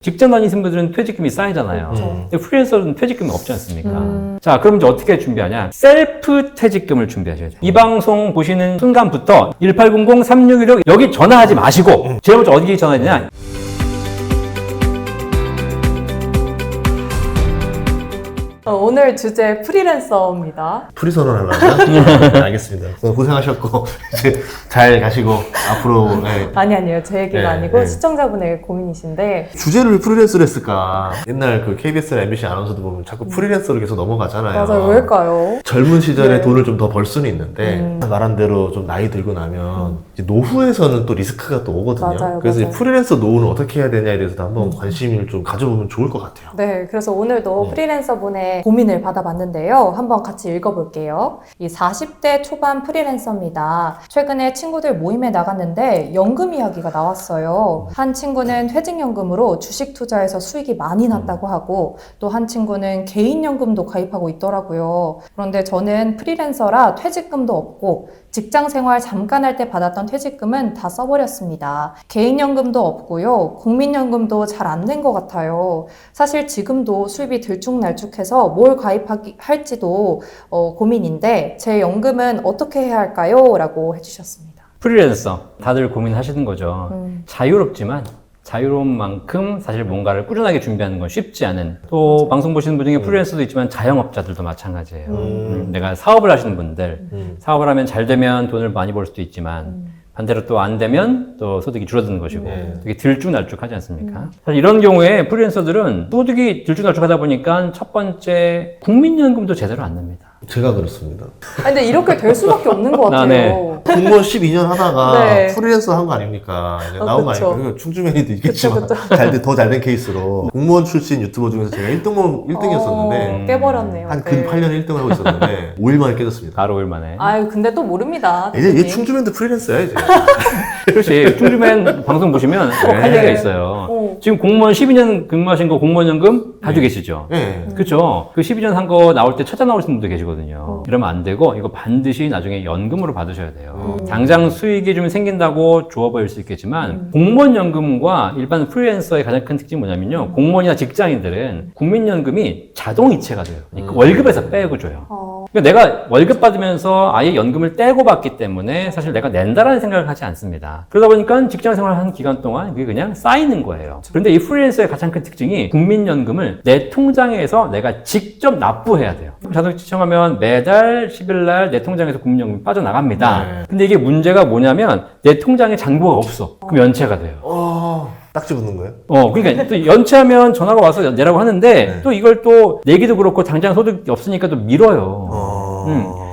직장 다니시는 분들은 퇴직금이 쌓이잖아요. 근데 프리랜서는 퇴직금이 없지 않습니까? 자, 그럼 이제 어떻게 준비하냐? 셀프 퇴직금을 준비하셔야 돼요. 이 방송 보시는 순간부터 1800-3616 여기 전화하지 마시고 제일 먼저 어디 전화해야 되냐? 오늘 주제 프리랜서입니다. 프리 선언하려고요? 알겠습니다. 고생하셨고 이제 잘 가시고 앞으로 아니에요. 제 얘기가 네, 아니고 네. 시청자분의 고민이신데 주제를 왜 프리랜서로 했을까? 옛날 그 KBS나 MBC 아나운서도 보면 자꾸 프리랜서로 계속 넘어가잖아요. 맞아요. 왜일까요? 젊은 시절에 네. 돈을 좀 더 벌 수는 있는데 말한 대로 좀 나이 들고 나면 이제 노후에서는 또 리스크가 또 오거든요. 맞아요, 그래서 맞아요. 이 프리랜서 노후는 어떻게 해야 되냐에 대해서도 한번 관심을 좀 가져보면 좋을 것 같아요. 네, 그래서 오늘도 프리랜서분의 고민을 받아봤는데요. 한번 같이 읽어볼게요. 이 40대 초반 프리랜서입니다. 최근에 친구들 모임에 나갔는데 연금 이야기가 나왔어요. 한 친구는 퇴직연금으로 주식 투자해서 수익이 많이 났다고 하고 또 한 친구는 개인연금도 가입하고 있더라고요. 그런데 저는 프리랜서라 퇴직금도 없고 직장 생활 잠깐 할 때 받았던 퇴직금은 다 써버렸습니다. 개인연금도 없고요. 국민연금도 잘 안 된 것 같아요. 사실 지금도 수입이 들쭉날쭉해서 뭘 가입할지도 고민인데 제 연금은 어떻게 해야 할까요? 라고 해주셨습니다. 프리랜서 다들 고민하시는 거죠. 자유롭지만 자유로운 만큼 사실 뭔가를 꾸준하게 준비하는 건 쉽지 않은 또 방송 보시는 분 중에 프리랜서도 있지만 자영업자들도 마찬가지예요. 내가 사업을 하시는 분들 사업을 하면 잘 되면 돈을 많이 벌 수도 있지만 반대로 또 안 되면 또 소득이 줄어드는 것이고 되게 들쭉날쭉하지 않습니까? 사실 이런 경우에 프리랜서들은 소득이 들쭉날쭉하다 보니까 첫 번째 국민연금도 제대로 안 납니다. 제가 그렇습니다. 근데 이렇게 될 수밖에 없는 것 같아요. 네. 공무원 12년 하다가 네. 프리랜서 한 거 아닙니까? 이제 나온 거 그쵸. 아닙니까? 충주맨이도 있겠지만 그쵸. 더 잘 된 케이스로 공무원 출신 유튜버 중에서 제가 1등이었었는데 깨버렸네요. 한 근 8년 1등을 하고 있었는데 5일 만에 깨졌습니다. 바로 5일 만에. 아유, 근데 또 모릅니다. 이제 얘 대표님. 충주맨도 프리랜서야 이제. 그렇지. 충주맨 방송 보시면 할 얘기가 있어요. 지금 공무원 12년 근무하신 거 공무원연금 가지고 계시죠? 네. 그렇죠. 그 12년 한 거 나올 때 찾아 나오시는 분도 계시거든요. 이러면 안 되고 이거 반드시 나중에 연금으로 받으셔야 돼요. 당장 수익이 좀 생긴다고 좋아 보일 수 있겠지만 공무원 연금과 일반 프리랜서의 가장 큰 특징이 뭐냐면요. 공무원이나 직장인들은 국민연금이 자동이체가 돼요. 그러니까 월급에서 빼고 줘요. 그러니까 내가 월급 받으면서 아예 연금을 떼고 받기 때문에 사실 내가 낸다라는 생각을 하지 않습니다. 그러다 보니까 직장 생활하는 기간 동안 그게 그냥 쌓이는 거예요. 그런데 이 프리랜서의 가장 큰 특징이 국민연금을 내 통장에서 내가 직접 납부해야 돼요. 자동 시청하면 매달 10일 날 내 통장에서 국민연금이 빠져나갑니다. 네. 근데 이게 문제가 뭐냐면 내 통장에 잔고가 없어. 그럼 연체가 돼요. 딱지 붙는 거예요? 그러니까 또 연체하면 전화가 와서 내라고 하는데 또 이걸 또 내기도 그렇고 당장 소득이 없으니까 또 미뤄요.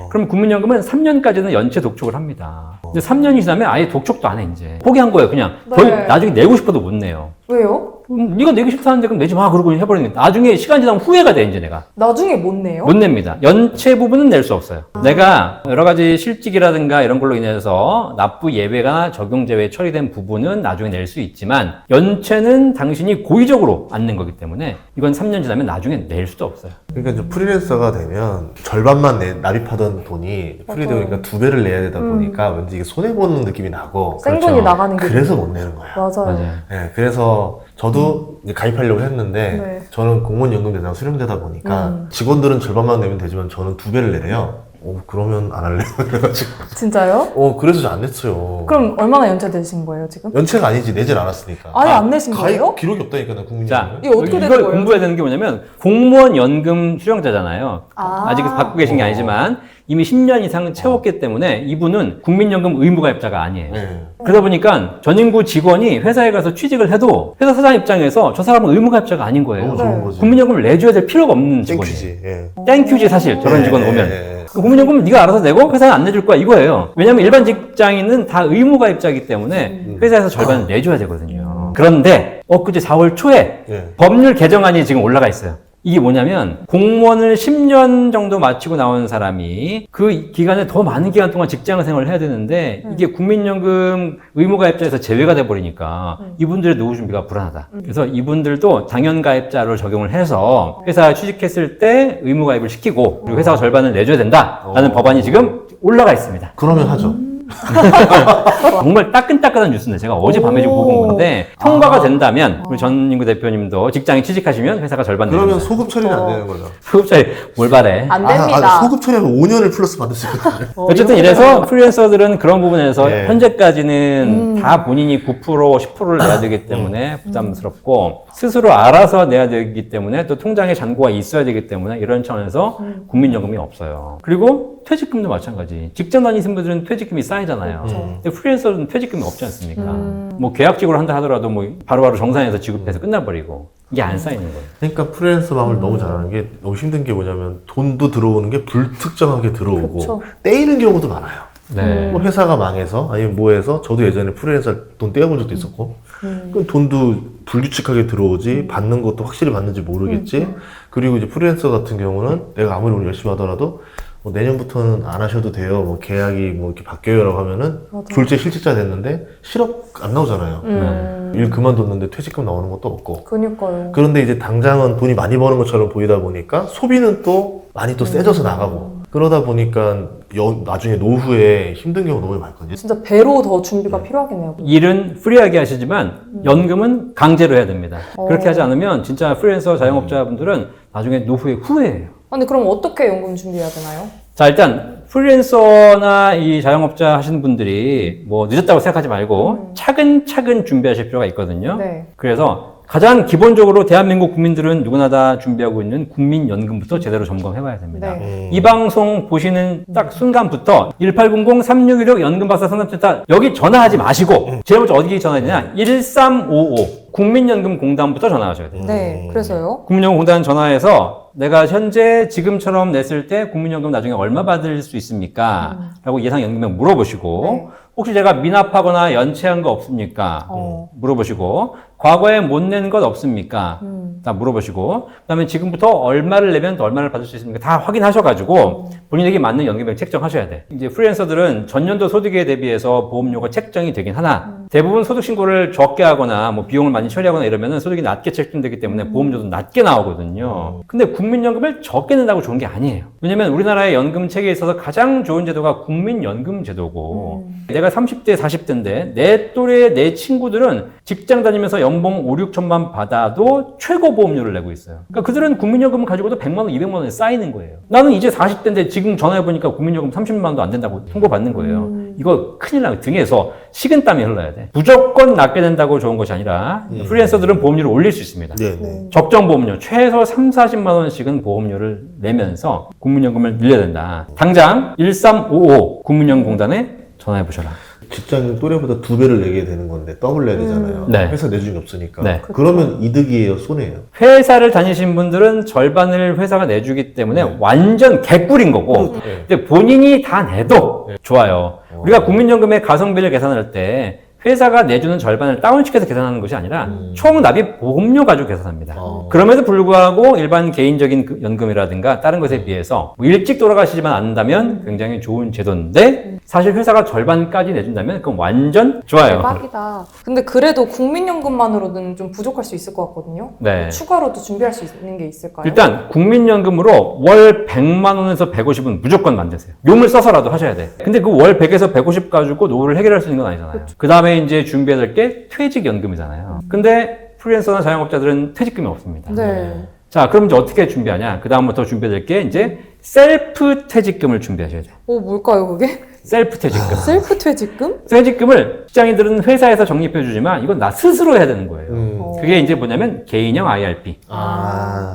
그럼 국민연금은 3년까지는 연체 독촉을 합니다. 근데 3년이 지나면 아예 독촉도 안 해, 이제. 포기한 거예요, 그냥. 네. 나중에 내고 싶어도 못 내요. 왜요? 네가 내기 싫다는데 그럼 내지 마, 그러고 해버리는 거야. 나중에 시간 지나면 후회가 돼, 이제 내가. 나중에 못 내요? 못 냅니다. 연체 부분은 낼 수 없어요. 내가 여러 가지 실직이라든가 이런 걸로 인해서 납부 예외가 적용 제외 처리된 부분은 나중에 낼 수 있지만 연체는 당신이 고의적으로 안 낸 거기 때문에 이건 3년 지나면 나중에 낼 수도 없어요. 그러니까 이제 프리랜서가 되면 절반만 납입하던 돈이 프리되니까 2배를 내야 되다 보니까 왠지 이게 손해보는 느낌이 나고 생돈이 나가는 게 그래서 못 내는 거예요. 맞아요. 네, 그래서 저도 이제 가입하려고 했는데 네. 저는 공무원 연금 대상 수령되다 보니까 직원들은 절반만 내면 되지만 저는 2배를 내래요. 그러면 안 할래요. 그래가지고 진짜요? 그래서 저 안 냈어요. 그럼 얼마나 연체되신 거예요, 지금? 연체가 아니지 내질 않았으니까. 아예 안 내신 거예요? 가입 기록이 없다니까 나 국민 자, 연금. 이거 어떻게 되는 이걸 거예요? 공부해야 되는 게 뭐냐면 공무원 연금 수령자잖아요. 아직 받고 계신 게 아니지만 이미 10년 이상 채웠기 때문에 이분은 국민연금 의무가입자가 아니에요. 네. 그러다 보니까 전인구 직원이 회사에 가서 취직을 해도 회사 사장 입장에서 저 사람은 의무가입자가 아닌 거예요. 너무 좋은 거지. 국민연금을 내줘야 될 필요가 없는 직원이에요. 땡큐지. 예. 땡큐지 사실 저런 직원 오면. 예. 국민연금은 네가 알아서 내고 회사는 안 내줄 거야 이거예요. 왜냐면 일반 직장인은 다 의무가입자이기 때문에 회사에서 절반을 내줘야 되거든요. 그런데 엊그제 4월 초에 예. 법률 개정안이 지금 올라가 있어요. 이게 뭐냐면 공무원을 10년 정도 마치고 나온 사람이 그 기간에 더 많은 기간 동안 직장 생활을 해야 되는데 이게 국민연금 의무가입자에서 제외가 돼버리니까 이분들의 노후 준비가 불안하다. 그래서 이분들도 당연가입자로 적용을 해서 회사에 취직했을 때 의무가입을 시키고 그리고 회사가 절반을 내줘야 된다라는 법안이 지금 올라가 있습니다. 그러면 하죠. 정말 따끈따끈한 뉴스인데 제가 어젯밤에 지금 보고 온 건데 통과가 된다면 우리 전인구 대표님도 직장에 취직하시면 회사가 절반 그러면 내립니다. 소급 처리는 안 되는 거죠. 소급자리 뭘 바래? 안 됩니다. 소급 처리하면 5년을 플러스 받을 수 있거든요. 어쨌든 이래서 프리랜서들은 그런 부분에서 네. 현재까지는 다 본인이 9%, 10%를 내야 되기 때문에 부담스럽고 스스로 알아서 내야 되기 때문에 또 통장에 잔고가 있어야 되기 때문에 이런 차원에서 국민연금이 없어요. 그리고 퇴직금도 마찬가지. 직장 다니신 분들은 퇴직금이 쌓이잖아요. 근데 프리랜서는 퇴직금이 없지 않습니까? 뭐 계약직으로 한다 하더라도 뭐 바로바로 정산해서 지급해서 끝나버리고 이게 안 쌓이는 거예요. 그러니까 프리랜서 마음을 너무 잘하는 게 너무 힘든 게 뭐냐면 돈도 들어오는 게 불특정하게 들어오고 그쵸. 떼이는 경우도 많아요. 네. 뭐 회사가 망해서 아니면 뭐 해서 저도 예전에 프리랜서 돈 떼어본 적도 있었고 그 돈도 불규칙하게 들어오지 받는 것도 확실히 받는지 모르겠지. 그리고 이제 프리랜서 같은 경우는 내가 아무리 오늘 열심히 하더라도 뭐 내년부터는 안 하셔도 돼요. 뭐 계약이 뭐 이렇게 바뀌어요라고 하면은 둘째 실직자 됐는데 실업 안 나오잖아요. 일 그만뒀는데 퇴직금 나오는 것도 없고. 그니까요. 그런데 이제 당장은 돈이 많이 버는 것처럼 보이다 보니까 소비는 또 많이 또 세져서 나가고 그러다 보니까 나중에 노후에 힘든 경우 너무 많거든요. 진짜 배로 더 준비가 필요하겠네요. 일은 프리하게 하시지만 연금은 강제로 해야 됩니다. 그렇게 하지 않으면 진짜 프리랜서 자영업자분들은 나중에 노후에 후회해요. 아니 그럼 어떻게 연금 준비해야 되나요? 자, 일단 프리랜서나 이 자영업자 하시는 분들이 뭐 늦었다고 생각하지 말고 차근차근 준비하실 필요가 있거든요. 네. 그래서 가장 기본적으로 대한민국 국민들은 누구나 다 준비하고 있는 국민연금부터 제대로 점검해봐야 됩니다. 네. 이 방송 보시는 딱 순간부터 1800-3616 연금박사 상담센터 여기 전화하지 마시고 제일 먼저 어디에 전화해야 되냐? 1355 국민연금공단부터 전화하셔야 돼요. 네. 그래서요? 국민연금공단 전화해서 내가 현재 지금처럼 냈을 때 국민연금 나중에 얼마 받을 수 있습니까? 라고 예상연금액 물어보시고 네. 혹시 제가 미납하거나 연체한 거 없습니까? 물어보시고 과거에 못 낸 것 없습니까? 다 물어보시고 그다음에 지금부터 얼마를 내면 더 얼마를 받을 수 있습니까? 다 확인하셔가지고 본인에게 맞는 연금액 책정하셔야 돼. 이제 프리랜서들은 전년도 소득에 대비해서 보험료가 책정이 되긴 하나 대부분 소득 신고를 적게 하거나 뭐 비용을 많이 처리하거나 이러면은 소득이 낮게 책정되기 때문에 보험료도 낮게 나오거든요. 근데 국민연금을 적게 낸다고 좋은 게 아니에요. 왜냐면 우리나라의 연금 체계에 있어서 가장 좋은 제도가 국민연금 제도고 내가 30대, 40대인데 내 또래 내 친구들은 직장 다니면서 연봉 5, 6천만 받아도 최고 보험료를 내고 있어요. 그러니까 그들은 국민연금을 가지고도 100만 원, 200만 원에 쌓이는 거예요. 나는 이제 40대인데 지금 전화해보니까 국민연금 30만 원도 안 된다고 통보받는 거예요. 이거 큰일 나요. 등에서 식은땀이 흘러야 돼. 무조건 낮게 된다고 좋은 것이 아니라 프리랜서들은 보험료를 올릴 수 있습니다. 네네. 적정 보험료 최소 3, 40만 원씩은 보험료를 내면서 국민연금을 늘려야 된다. 당장 1355 국민연금공단에 전화해 보셔라. 직장인 또래보다 2배를 내게 되는 건데 더블 내야 되잖아요. 네. 회사 내주는 게 없으니까. 네. 그러면 이득이에요, 손해예요? 회사를 다니신 분들은 절반을 회사가 내주기 때문에 완전 개꿀인 거고 네. 근데 본인이 다 내도 좋아요. 우리가 국민연금의 가성비를 계산할 때 회사가 내주는 절반을 다운시켜서 계산하는 것이 아니라 총 납입 보험료 가지고 계산합니다. 그럼에도 불구하고 일반 개인적인 연금이라든가 다른 것에 비해서 뭐 일찍 돌아가시지만 않는다면 굉장히 좋은 제도인데 사실 회사가 절반까지 내준다면 그건 완전 좋아요. 대박이다. 근데 그래도 국민연금만으로는 좀 부족할 수 있을 것 같거든요. 네. 추가로도 준비할 수 있는 게 있을까요? 일단 국민연금으로 월 100만 원에서 150은 무조건 만드세요. 용을 써서라도 하셔야 돼. 근데 그 월 100에서 150 가지고 노후를 해결할 수 있는 건 아니잖아요. 그 다음에 이제 준비해야 될 게 퇴직연금이잖아요. 근데 프리랜서나 자영업자들은 퇴직금이 없습니다. 네. 자, 그럼 이제 어떻게 준비하냐? 그 다음부터 준비해야 될 게 이제 셀프 퇴직금을 준비하셔야 돼요. 뭘까요, 그게? 셀프 퇴직금. 셀프 퇴직금? 퇴직금을 직장인들은 회사에서 적립해주지만 이건 나 스스로 해야 되는 거예요. 그게 이제 뭐냐면 개인형 IRP.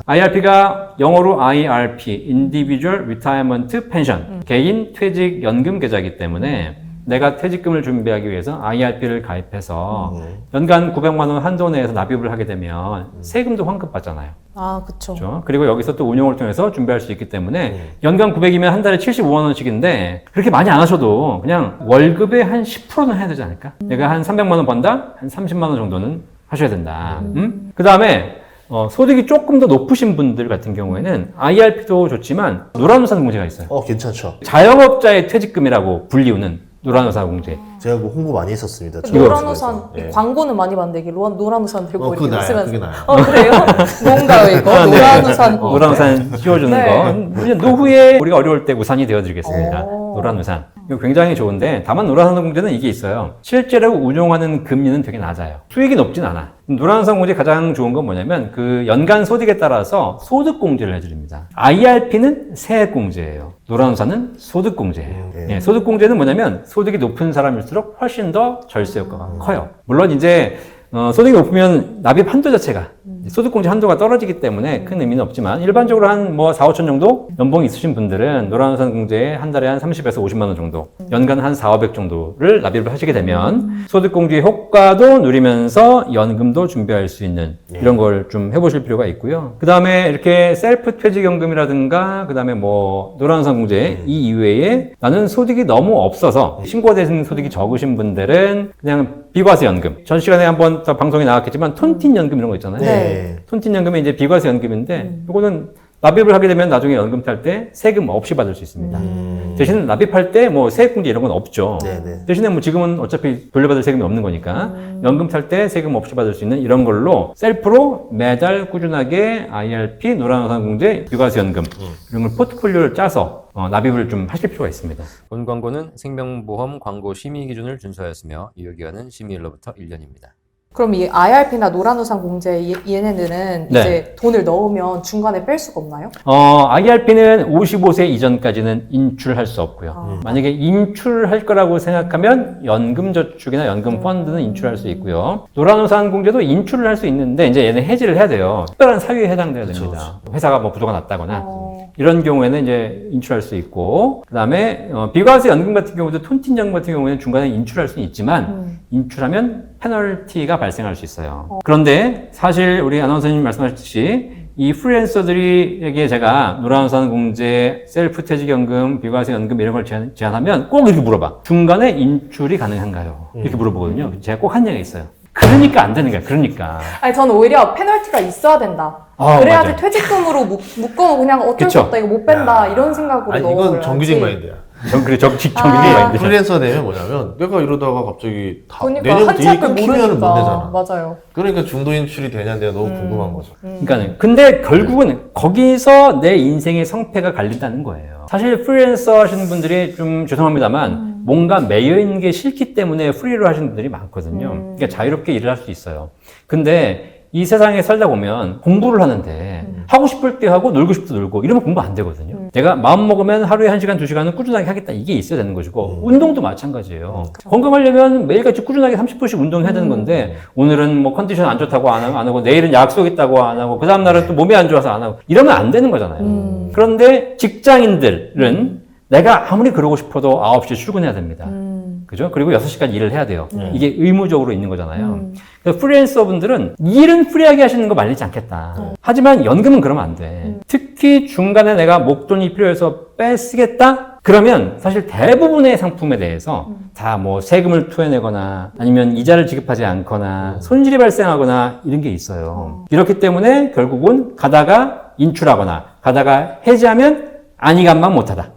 IRP가 영어로 IRP, Individual Retirement Pension, 개인 퇴직 연금 계좌이기 때문에 내가 퇴직금을 준비하기 위해서 IRP를 가입해서 연간 900만 원 한도 내에서 납입을 하게 되면 세금도 환급받잖아요. 아, 그쵸. 그렇죠? 그리고 여기서 또 운용을 통해서 준비할 수 있기 때문에 연간 900이면 한 달에 75만 원씩인데 그렇게 많이 안 하셔도 그냥 월급의 한 10%는 해야 되지 않을까? 내가 한 300만 원 번다? 한 30만 원 정도는 하셔야 된다. 그 다음에 소득이 조금 더 높으신 분들 같은 경우에는 IRP도 좋지만 노란우산 공제가 있어요. 괜찮죠. 자영업자의 퇴직금이라고 불리우는 노란우산 공제. 제가 그 홍보 많이 했었습니다. 노란 우산 예. 광고는 많이 봤는데 노란 우산 들고 그거 이렇게 나요. 웃으면서 그게 나요. 그래요? 뭔가요 이거? 노란 우산 노란 우산 씌워주는 네. 거. 노후에 우리가 어려울 때 우산이 되어드리겠습니다. 오. 노란 우산. 이거 굉장히 좋은데 다만 노란 우산 공제는 이게 있어요. 실제로 운용하는 금리는 되게 낮아요. 수익이 높진 않아. 노란 우산 공제 가장 좋은 건 뭐냐면 그 연간 소득에 따라서 소득 공제를 해드립니다. IRP는 세액 공제예요. 노란 우산은 소득 공제예요. 예, 소득 공제는 뭐냐면 소득이 높은 사람일수록 훨씬 더 절세 효과가 커요. 물론 이제 소득이 높으면 납입 한도 자체가 소득공제 한도가 떨어지기 때문에 큰 의미는 없지만 일반적으로 한 뭐 4, 5천 정도 연봉이 있으신 분들은 노란우산 공제에 한 달에 한 30에서 50만 원 정도 연간 한 4, 500 정도를 납입을 하시게 되면 소득공제 효과도 누리면서 연금도 준비할 수 있는 이런 걸 좀 해보실 필요가 있고요. 그 다음에 이렇게 셀프 퇴직연금이라든가 그 다음에 뭐 노란우산 공제 이 이외에 나는 소득이 너무 없어서 신고되는 소득이 적으신 분들은 그냥 비과세연금. 전 시간에 한번 더 방송에 나왔겠지만 톤틴연금 이런 거 있잖아요. 네. 톤틴연금이 이제 비과세연금인데 이거는 납입을 하게 되면 나중에 연금 탈 때 세금 없이 받을 수 있습니다. 대신 납입할 때 뭐 세액공제 이런 건 없죠. 네네. 대신에 뭐 지금은 어차피 돌려받을 세금이 없는 거니까 연금 탈 때 세금 없이 받을 수 있는 이런 걸로 셀프로 매달 꾸준하게 IRP, 노란우산 공제, 비과세연금 이런 걸 포트폴리오를 짜서 납입을 좀 하실 필요가 있습니다. 본 광고는 생명보험 광고 심의 기준을 준수하였으며 유효기간은 심의일로부터 1년입니다. 그럼 이 IRP나 노란우산 공제 얘네들은 네. 이제 돈을 넣으면 중간에 뺄 수가 없나요? IRP는 55세 이전까지는 인출할 수 없고요. 만약에 인출할 거라고 생각하면 연금저축이나 연금펀드는 인출할 수 있고요. 노란우산 공제도 인출을 할 수 있는데 이제 얘는 해지를 해야 돼요. 특별한 사유에 해당돼야 됩니다. 회사가 뭐 부도가 났다거나 이런 경우에는 이제 인출할 수 있고 그 다음에 비과세 연금 같은 경우도 톤틴연금 같은 경우에는 중간에 인출할 수는 있지만 인출하면 페널티가 발생할 수 있어요. 그런데 사실 우리 아나운서님 말씀하셨듯이 이 프리랜서들에게 제가 노란우산 공제, 셀프 퇴직연금, 비과세 연금 이런 걸 제안하면 꼭 이렇게 물어봐. 중간에 인출이 가능한가요? 이렇게 물어보거든요. 제가 꼭 한 얘기가 있어요. 그러니까 안 되는 거야. 그러니까. 아니 저는 오히려 페널티가 있어야 된다. 그래야지 맞아요. 퇴직금으로 묶으면 그냥 어쩔 수 그쵸. 없다. 이거 못 뺀다. 이런 생각으로 아니 넣어버려야지. 이건 정규직 마인드야. 정규직 아. 마인드. 프리랜서 되면 뭐냐면 내가 이러다가 갑자기 다 그러니까 내년 한치 뒤에 앞을 끊기면은 못 모르니까. 내잖아. 맞아요. 그러니까 중도 인출이 되냐 내가 너무 궁금한 거죠. 그러니까 근데 결국은 거기서 내 인생의 성패가 갈린다는 거예요. 사실 프리랜서 하시는 분들이 좀 죄송합니다만 뭔가 매여 있는 게 싫기 때문에 프리로 하시는 분들이 많거든요. 그러니까 자유롭게 일을 할 수 있어요. 근데 이 세상에 살다 보면 공부를 하는데 하고 싶을 때 하고 놀고 싶을 때 놀고 이러면 공부 안 되거든요. 내가 마음 먹으면 하루에 1시간, 2시간은 꾸준하게 하겠다. 이게 있어야 되는 것이고 운동도 마찬가지예요. 건강하려면 매일같이 꾸준하게 30분씩 운동을 해야 되는 건데 오늘은 뭐 컨디션 안 좋다고 안 하고 내일은 약속 있다고 안 하고 그 다음날은 또 몸이 안 좋아서 안 하고 이러면 안 되는 거잖아요. 그런데 직장인들은 내가 아무리 그러고 싶어도 9시에 출근해야 됩니다. 그죠? 그리고 6시까지 일을 해야 돼요. 이게 의무적으로 있는 거잖아요. 그래서 프리랜서 분들은 일은 프리하게 하시는 거 말리지 않겠다. 하지만 연금은 그러면 안 돼. 특히 중간에 내가 목돈이 필요해서 빼쓰겠다? 그러면 사실 대부분의 상품에 대해서 다 뭐 세금을 토해내거나 아니면 이자를 지급하지 않거나 손실이 발생하거나 이런 게 있어요. 이렇기 때문에 결국은 가다가 인출하거나 가다가 해지하면 안이감만 못하다.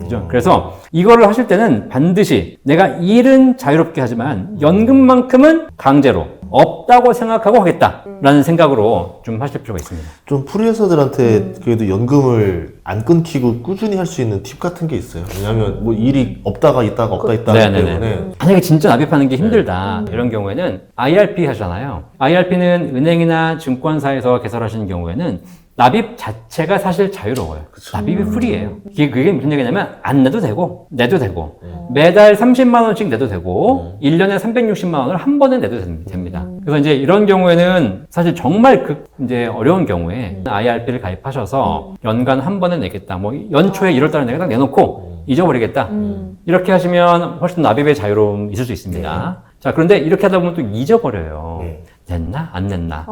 그죠? 그래서 이거를 하실 때는 반드시 내가 일은 자유롭게 하지만 연금만큼은 강제로 없다고 생각하고 하겠다라는 생각으로 좀 하실 필요가 있습니다. 좀 프리랜서들한테 그래도 연금을 안 끊기고 꾸준히 할 수 있는 팁 같은 게 있어요. 왜냐하면 뭐 일이 없다가 있다가 없다 있다 하기 네네네. 때문에 만약에 진짜 납입하는 게 힘들다 이런 경우에는 IRP 하잖아요. IRP는 은행이나 증권사에서 개설하시는 경우에는 납입 자체가 사실 자유로워요. 납입이 프리예요. 그게 무슨 얘기냐면 안 내도 되고 내도 되고 매달 30만 원씩 내도 되고 1년에 360만 원을 한 번에 내도 됩니다. 그래서 이제 이런 경우에는 사실 정말 이제 어려운 경우에 IRP를 가입하셔서 연간 한 번에 내겠다. 뭐 연초에 1월 달에 내가 딱 내놓고 잊어버리겠다. 이렇게 하시면 훨씬 납입의 자유로움이 있을 수 있습니다. 자, 그런데 이렇게 하다 보면 또 잊어버려요. 냈나? 안 냈나?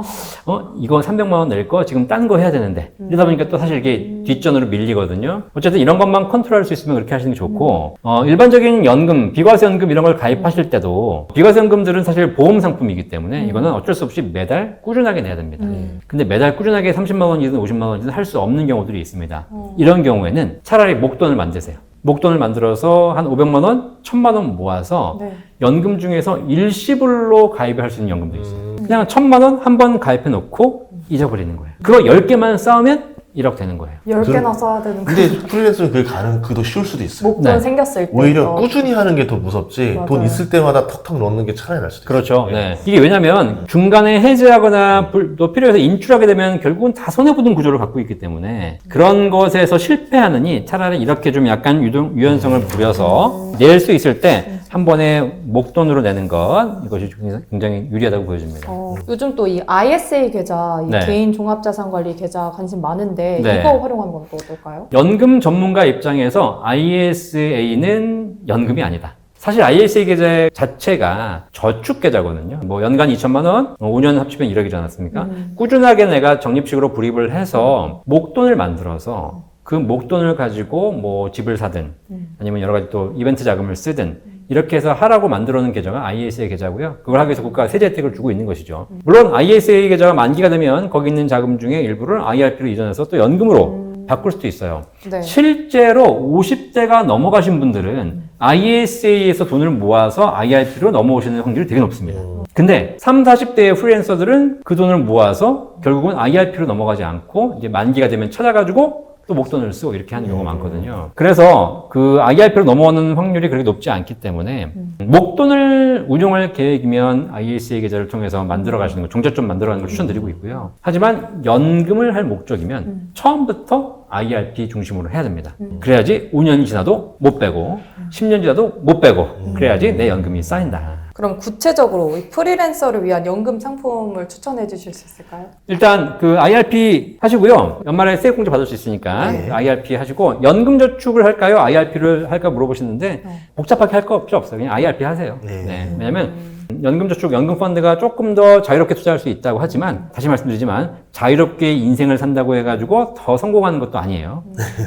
이거 300만 원 낼 거 지금 딴 거 해야 되는데. 이러다 보니까 또 사실 이게 뒷전으로 밀리거든요. 어쨌든 이런 것만 컨트롤할 수 있으면 그렇게 하시는 게 좋고, 일반적인 연금, 비과세연금 이런 걸 가입하실 때도 비과세연금들은 사실 보험 상품이기 때문에 이거는 어쩔 수 없이 매달 꾸준하게 내야 됩니다. 근데 매달 꾸준하게 30만 원이든 50만 원이든 할 수 없는 경우들이 있습니다. 이런 경우에는 차라리 목돈을 만드세요. 목돈을 만들어서 한 500만 원, 1000만 원 모아서 네. 연금 중에서 일시불로 가입을 할 수 있는 연금도 있어요. 그냥 1000만 원 한 번 가입해 놓고 잊어버리는 거예요. 그거 10개만 쌓으면 1억 되는 거예요. 10개나 써야 되는 거. 근데 프리랜서는 그게 그도 쉬울 수도 있어요. 목돈 네. 생겼을 때. 오히려 꾸준히 하는 게 더 무섭지 맞아요. 돈 있을 때마다 턱턱 넣는 게 차라리 날 수도 있어요. 그렇죠. 네. 이게 왜냐면 중간에 해지하거나 또 필요해서 인출하게 되면 결국은 다 손해보는 구조를 갖고 있기 때문에 그런 것에서 실패하느니 차라리 이렇게 좀 약간 유연성을 부려서 낼 수 있을 때 한 번에 목돈으로 내는 것 이것이 굉장히 유리하다고 보여집니다. 요즘 또 이 ISA 계좌, 이 네. 개인 종합자산관리 계좌 관심 많은데 네. 이거 활용하는 건 또 어떨까요? 연금 전문가 입장에서 ISA는 연금이 아니다. 사실 ISA 계좌 자체가 저축 계좌거든요. 뭐 연간 2천만 원, 5년 합치면 1억이지 않았습니까? 꾸준하게 내가 적립식으로 불입을 해서 목돈을 만들어서 그 목돈을 가지고 뭐 집을 사든 아니면 여러 가지 또 이벤트 자금을 쓰든 이렇게 해서 하라고 만들어 놓은 계좌가 ISA 계좌고요. 그걸 하기 위해서 국가가 세제 혜택을 주고 있는 것이죠. 물론 ISA 계좌가 만기가 되면 거기 있는 자금 중에 일부를 IRP로 이전해서 또 연금으로 바꿀 수도 있어요. 네. 실제로 50대가 넘어가신 분들은 ISA에서 돈을 모아서 IRP로 넘어오시는 확률이 되게 높습니다. 근데 30, 40대의 프리랜서들은 그 돈을 모아서 결국은 IRP로 넘어가지 않고 이제 만기가 되면 찾아가지고 또 목돈을 쓰고 이렇게 하는 경우가 많거든요. 그래서 그 IRP로 넘어오는 확률이 그렇게 높지 않기 때문에 목돈을 운용할 계획이면 ISA 계좌를 통해서 만들어 가시는 거, 종잣돈 만들어 가는 걸 추천드리고 있고요. 하지만 연금을 할 목적이면 처음부터 IRP 중심으로 해야 됩니다. 그래야지 5년이 지나도 못 빼고 10년 지나도 못 빼고 그래야지 내 연금이 쌓인다. 그럼 구체적으로 이 프리랜서를 위한 연금 상품을 추천해 주실 수 있을까요? 일단 그 IRP 하시고요. 연말에 세액공제 받을 수 있으니까 네. IRP 하시고 연금저축을 할까요? IRP를 할까 물어보시는데 복잡하게 할 거 필요 없어요. 그냥 IRP 하세요. 네. 네. 왜냐면 연금저축, 연금펀드가 조금 더 자유롭게 투자할 수 있다고 하지만 다시 말씀드리지만 자유롭게 인생을 산다고 해가지고 더 성공하는 것도 아니에요.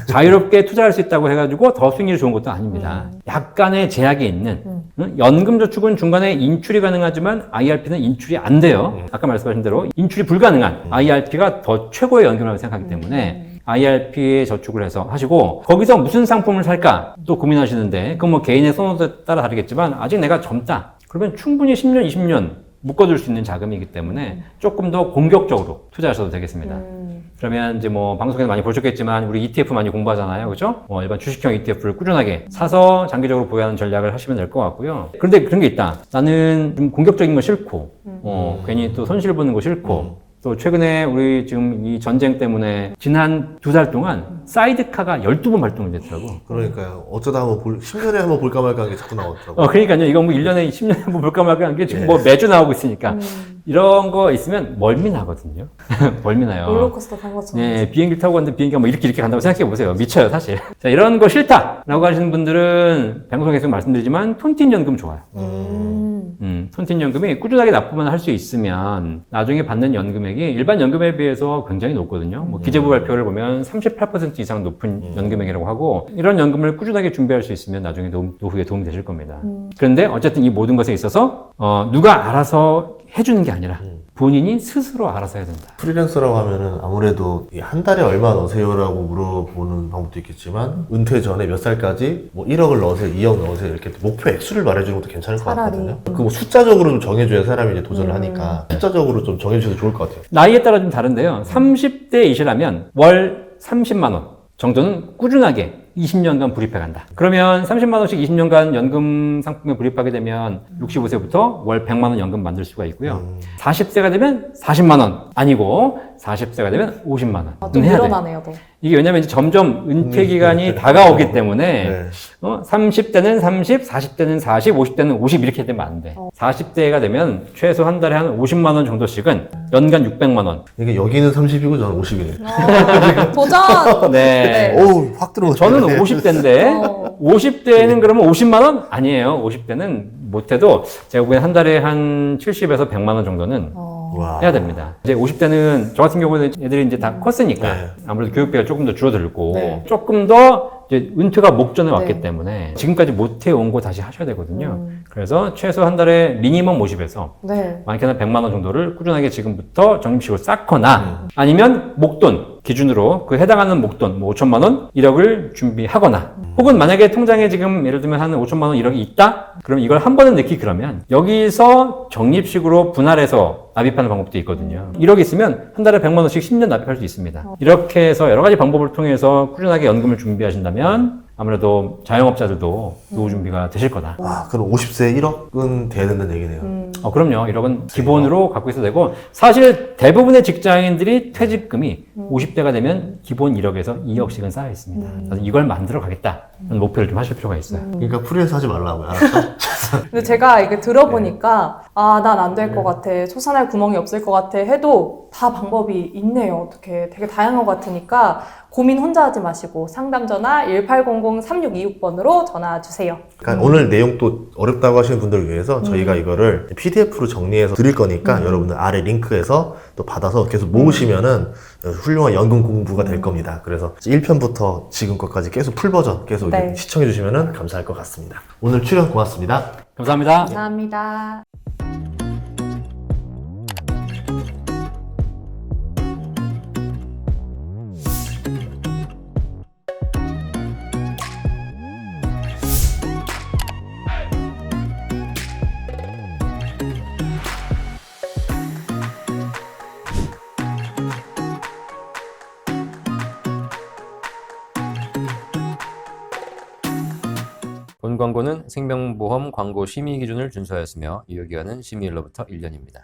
자유롭게 투자할 수 있다고 해가지고 더 수익률이 좋은 것도 아닙니다. 약간의 제약이 있는 연금저축은 중간에 인출이 가능하지만 IRP는 인출이 안 돼요. 아까 말씀하신 대로 인출이 불가능한 IRP가 더 최고의 연금이라고 생각하기 때문에 IRP에 저축을 해서 하시고 거기서 무슨 상품을 살까 또 고민하시는데 그건 뭐 개인의 선호도에 따라 다르겠지만 아직 내가 젊다. 그러면 충분히 10년, 20년 묶어둘 수 있는 자금이기 때문에 조금 더 공격적으로 투자하셔도 되겠습니다. 그러면 이제 뭐 방송에서 많이 보셨겠지만 우리 ETF 많이 공부하잖아요. 그죠? 일반 주식형 ETF를 꾸준하게 사서 장기적으로 보유하는 전략을 하시면 될 것 같고요. 그런데 그런 게 있다. 나는 좀 공격적인 거 싫고, 괜히 또 손실 보는 거 싫고, 또 최근에 우리 지금 이 전쟁 때문에 지난 2달 동안 사이드카가 12번 발동이 됐더라고. 그러니까요. 어쩌다 한번 10년에 한번 볼까 말까 한 게 자꾸 나오더라고요. 그러니까요. 이거 뭐 1년에 10년에 한번 볼까 말까 한 게 지금 뭐 매주 나오고 있으니까. 이런 거 있으면 멀미 나거든요. 멀미 나요. 롤러코스터 탄 것처럼. 네, 비행기 타고 갔는데 비행기가 뭐 이렇게 간다고 생각해 보세요. 미쳐요, 사실. 자, 이런 거 싫다라고 하시는 분들은 방송에서 말씀드리지만 톤틴 연금 좋아요. 톤틴 연금이 꾸준하게 납부만 할 수 있으면 나중에 받는 연금액이 일반 연금에 비해서 굉장히 높거든요. 뭐 기재부 발표를 보면 38% 이상 높은 연금액이라고 하고 이런 연금을 꾸준하게 준비할 수 있으면 나중에 노후에 도움이 되실 겁니다. 그런데 어쨌든 이 모든 것에 있어서 누가 알아서 해주는 게 아니라 본인이 스스로 알아서 해야 된다. 프리랜서라고 하면은 아무래도 한 달에 얼마 넣으세요라고 물어보는 방법도 있겠지만 은퇴 전에 몇 살까지 뭐 1억을 넣으세요, 2억 넣으세요 이렇게 목표 액수를 말해주는 것도 괜찮을 것 차라리. 같거든요. 그 뭐 숫자적으로 좀 정해줘야 사람이 이제 도전을 하니까 숫자적으로 좀 정해주셔도 좋을 것 같아요. 나이에 따라 좀 다른데요. 30대이시라면 월 30만 원 정도는 꾸준하게 20년간 불입해 간다. 그러면 30만 원씩 20년간 연금 상품에 불입하게 되면 65세부터 월 100만 원 연금 만들 수가 있고요. 40세가 되면 40만 원 아니고 40세가 되면 50만 원. 좀 해야 돼. 늘어나네요, 또. 이게 왜냐면 이제 점점 은퇴 기간이 다가오기 때문에 네. 30대는 30, 40대는 40, 50대는 50 이렇게 되면 안 돼. 40대가 되면 최소 한 달에 한 50만 원 정도씩은 연간 600만 원. 이게 여기는 30이고 저는 50이네요. 도전! 네. 오우, 확 들어오네. 저는 50대인데 50대는 그러면 50만 원? 아니에요. 50대는 못해도 제가 보기엔 한 달에 한 70에서 100만 원 정도는 와. 해야 됩니다. 이제 50대는 저 같은 경우는 애들이 이제 다 컸으니까 네. 아무래도 교육비가 조금 더 줄어들고 네. 조금 더 이제 은퇴가 목전에 왔기 네. 때문에 지금까지 못 해온 거 다시 하셔야 되거든요. 그래서 최소 한 달에 미니멈 50에서 네. 많게는 100만 원 정도를 꾸준하게 지금부터 적립식으로 쌓거나 아니면 목돈 기준으로 그 해당하는 목돈, 뭐 5천만 원, 1억을 준비하거나 혹은 만약에 통장에 지금 예를 들면 한 5천만 원, 1억이 있다? 그럼 이걸 한 번에 넣기 그러면 여기서 적립식으로 분할해서 납입하는 방법도 있거든요. 1억이 있으면 한 달에 100만 원씩 10년 납입할 수 있습니다. 이렇게 해서 여러 가지 방법을 통해서 꾸준하게 연금을 준비하신다면 아무래도 자영업자들도 노후 준비가 되실 거다. 와, 그럼 50세 1억은 돼야 된다는 얘기네요. 그럼요. 1억은 기본으로 갖고 있어도 되고 사실 대부분의 직장인들이 퇴직금이 50대가 되면 기본 1억에서 2억씩은 쌓여 있습니다. 그래서 이걸 만들어 가겠다. 는 목표를 좀 하실 필요가 있어요. 그러니까 프리랜서 하지 말라고요. 알았죠? 근데 제가 이게 들어보니까 아, 난 안 될 것 같아. 솟아날 구멍이 없을 것 같아. 해도 다 방법이 있네요. 어떻게 되게 다양한 것 같으니까 고민 혼자 하지 마시고 상담 전화 1800-3626번으로 전화 주세요. 그러니까 오늘 내용 또 어렵다고 하시는 분들을 위해서 저희가 이거를 PDF로 정리해서 드릴 거니까 여러분들 아래 링크에서 또 받아서 계속 모으시면은 훌륭한 연금 공부가 될 겁니다. 그래서 1편부터 지금 것까지 계속 풀 버전 계속 네. 시청해 주시면은 감사할 것 같습니다. 오늘 출연 고맙습니다. 감사합니다. 감사합니다. 본 광고는 생명보험 광고 심의 기준을 준수하였으며 유효기간은 심의일로부터 1년입니다.